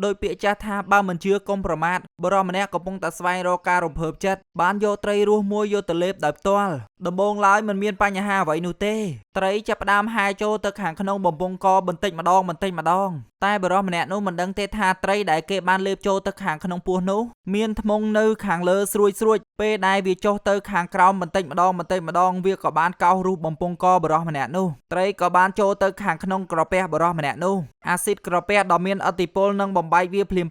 โดยเปียจ้าថាបើមិនជឿកុំប្រមាថបរិសម្នាក់កំពុងតែស្វែងរកការរំភើបចិត្តបានយកត្រីរស់មួយយកទៅលេបដោយផ្ទាល់ដំបូងឡើយមិនមានបញ្ហាអ្វីនោះទេត្រីចាប់ផ្ដើមហែចូលទៅខាងក្នុងបំពង់កបន្តិចម្ដងតែបរិសម្នាក់នោះមិនដឹងទេថាត្រីដែលគេបានលេបចូលទៅខាងក្នុងពោះនោះមានធ្មង់នៅខាងលើស្រួចពេលដែលវាចុះទៅខាងក្រោមបន្តិចម្ដងវាក៏បានកោសរូបបំពង់កបរិសម្នាក់នោះត្រីក៏បានចូលទៅខាងក្នុងក្រពះបរិសម្នាក់នោះអាស៊ីតក្រពះដ៏មានឥទ្ធិពលនឹងបំបែកវាភ្លាម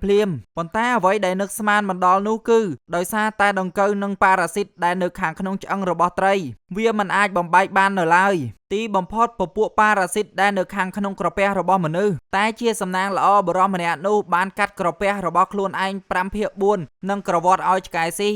ប៉ុន្តែអ្វីដែលនឹកស្មានមិនដល់នោះគឺដោយសារតែដង្កូវនិងប៉ារ៉ាស៊ីតដែលនៅខាងក្នុងឆ្អឹងរបស់ត្រីវាមិនអាចបំបែកបាននៅឡើយទីបំផុតពពួកប៉ារ៉ាស៊ីតដែលនៅខាងក្នុងក្រពះរបស់មនុស្សតែជាសំណាងល្អបរិសម្នាក់នោះបានកាត់ក្រពះរបស់ខ្លួនឯង5/4និងក្រវាត់ឲ្យឆ្កែស៊ី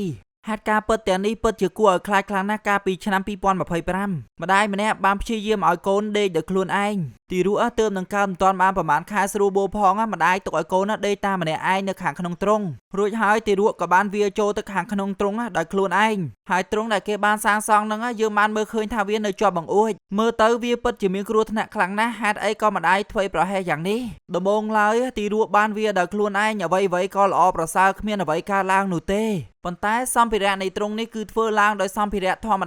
ហេតុការណ៍ពិតទាំងនេះពិតជាគួរឲ្យខ្លាចខ្លាំងណាស់កាលពីឆ្នាំ2025ម្ដាយម្នាក់បានព្យាយាមឲ្យកូនដេកដោយខ្លួនឯងទីរੂទើបនឹងកើតមិនទាន់បានប្រហែលខែស្រួលបួលផងម្ដាយទុកឲ្យកូនដេកតាមម្នាក់ឯងនៅខាងក្នុងទ្រុងរួចហើយទីរੂក៏បានវាចូលទៅខាងក្នុងទ្រុងដោយខ្លួនឯងហើយទ្រុងដែលគេបានសាងសង់ហ្នឹងយើងបានមើលឃើញថាវានៅជាប់បង្អួចមើលទៅវាពិតជាមានគ្រោះថ្នាក់ខ្លាំងណាស់ហេតុអីក៏ម្ដាយធ្វើប្រហែសយ៉ាងនេះដំបូងឡើយទីរੂបានវាដោយខ្លួនឯងអ្វីក៏ល្អប្រសើរគ្មានអ្វីកើតឡើងនោះទេប៉ុន្តែសម្ភារៈនៃទ្រុងនេះគឺធ្វើឡើងដោយសម្ភារៈធម្ម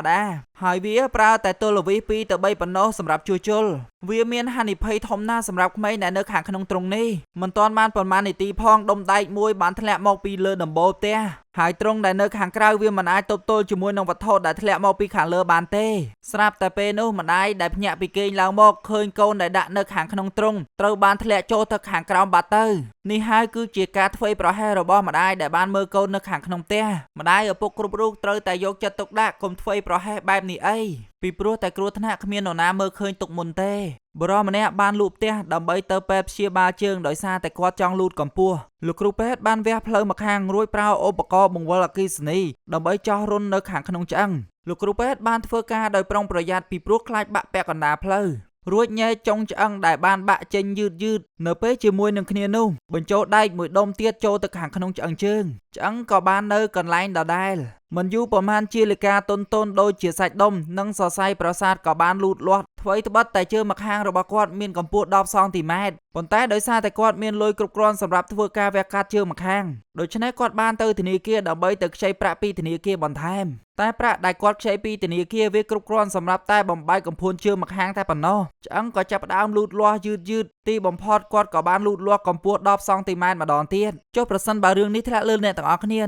តាហើយវាប្រើតែទល់ល្វីស2ទៅ3ប៉ុណ្ណោះសម្រាប់ជួសជុលវាមានហានិភ័យធំណាស់សម្រាប់ក្មេងដែលនៅខាងក្នុងទ្រុងនេះមិនទាន់បានប្រមាណនាទីផងដុំដែកមួយបានធ្លាក់មកពីលើដំបូលផ្ទះហើយទ្រុងដែលនៅខាងក្រៅវាមិនអាចទប់ទល់ជាមួយនឹងវត្ថុដែលធ្លាក់មកពីខាងលើបានទេស្រាប់តែពេលនោះម្ដាយដែលភ្ញាក់ពីគេងឡើងមកឃើញកូនដែលដាក់នៅខាងក្នុងទ្រុងត្រូវបានធ្លាក់ចូលទៅខាងក្រោមបាត់ទៅនេះហើយគឺជាការធ្វើប្រហែសរបស់ម្ដាយដែលបានមើលកូននៅខាងក្នុងផ្ទះម្ដាយឪពុកគ្រប់រូបត្រូវតែយកចិត្តទុកដាក់កុំធ្វើប្រហែសបែបនេះអីពីព្រោះតែគ្រោះថ្នាក់គ្មាននរណាមើលឃើញទុកមុនទេបរិសម្នាក់បានលូកផ្ទះដើម្បីទៅពេទ្យព្យាបាលជើងដោយសារតែគាត់ចង់លូតកម្ពស់លោកគ្រូពេទ្យបានវះផ្លូវម្ខាងរួចប្រើឧបករណ៍បង្វិលអគ្គិសនីដើម្បីចោះរន្ធនៅខាងក្នុងឆ្អឹងលោកគ្រូពេទ្យបានធ្វើការដោយប្រុងប្រយ័ត្នពីព្រោះខ្លាចបាក់ពាក់កណ្ដាលផ្លូវរួចញែកចុងឆ្អឹងដែលបានបាក់ចេញយឺតនៅពេលជាមួយនឹងគ្នានោះបញ្ចូលដែកមួយដុំទៀតចូលទៅខាងក្នុងឆ្អឹងជើងឆ្អឹងក៏បាននៅកន្លែងដដែលមិនយូរប៉ុន្មានជាលិកាតុនដូចជាសាច់ដុំនិងសរសៃប្រសាទក៏បានលូតលាស់ថ្វីត្បិតតែជើងម្ខាងរបស់គាត់មានកម្ពស់10សង់ទីម៉ែត្រប៉ុន្តែដោយសារតែគាត់មានលុយគ្រប់គ្រាន់សម្រាប់ធ្វើការវះកាត់ជើងម្ខាងដូច្នេះគាត់បានទៅធនាគារដើម្បីទៅខ្ចីប្រាក់ពីធនាគារបន្ថែមតែប្រាក់ដែលគាត់ខ្ចីពីធនាគារវាគ្រប់គ្រាន់សម្រាប់តែបំបែកកំភួនជើងម្ខាងតែប៉ុណ្ណោះឆ្អឹងក៏ចាប់ផ្ដើមលូតលាស់យឺតទីបំផុតគាត់ក៏បានលូតលាស់កម្ពស់10សង់ទីម៉ែត្រម្ដងទៀតចុះប្រសិនបើរឿងនេះធ្លាក់លើអ្នកទាំងអស់គ្នាហ៊ា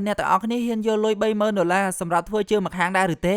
នយកលុយ$30000សម្រាប់ធ្វើជើងម្ខាងដែរឬទេ